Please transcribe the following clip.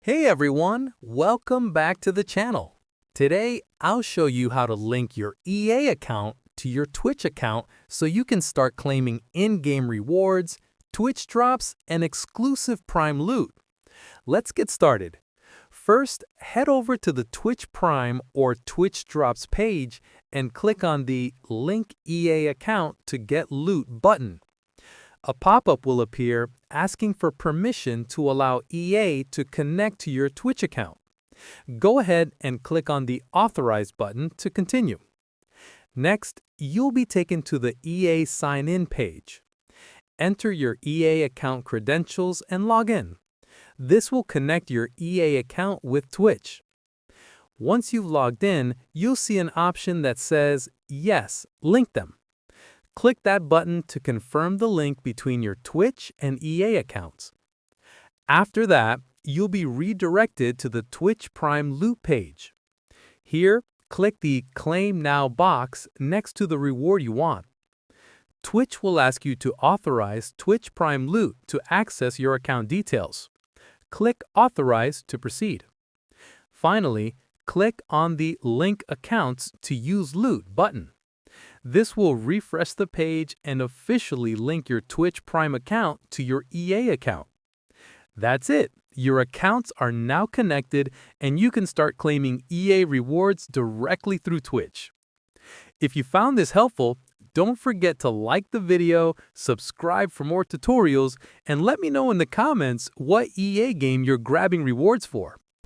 Hey everyone, welcome back to the channel. Today, I'll show you how to link your EA account to your Twitch account so you can start claiming in-game rewards, Twitch drops, and exclusive Prime loot. Let's get started. First, head over to the Twitch Prime or Twitch Drops page and click on the Link EA Account to Get Loot button. A pop-up will appear asking for permission to allow EA to connect to your Twitch account. Go ahead and click on the Authorize button to continue. Next, you'll be taken to the EA Sign-In page. Enter your EA account credentials and log in. This will connect your EA account with Twitch. Once you've logged in, you'll see an option that says, Yes, link them. Click that button to confirm the link between your Twitch and EA accounts. After that, you'll be redirected to the Twitch Prime Loot page. Here, click the Claim Now box next to the reward you want. Twitch will ask you to authorize Twitch Prime Loot to access your account details. Click Authorize to proceed. Finally, click on the Link Accounts to Use Loot button. This will refresh the page and officially link your Twitch Prime account to your EA account. That's it. Your accounts are now connected and you can start claiming EA rewards directly through Twitch. If you found this helpful, don't forget to like the video, subscribe for more tutorials, and let me know in the comments what EA game you're grabbing rewards for.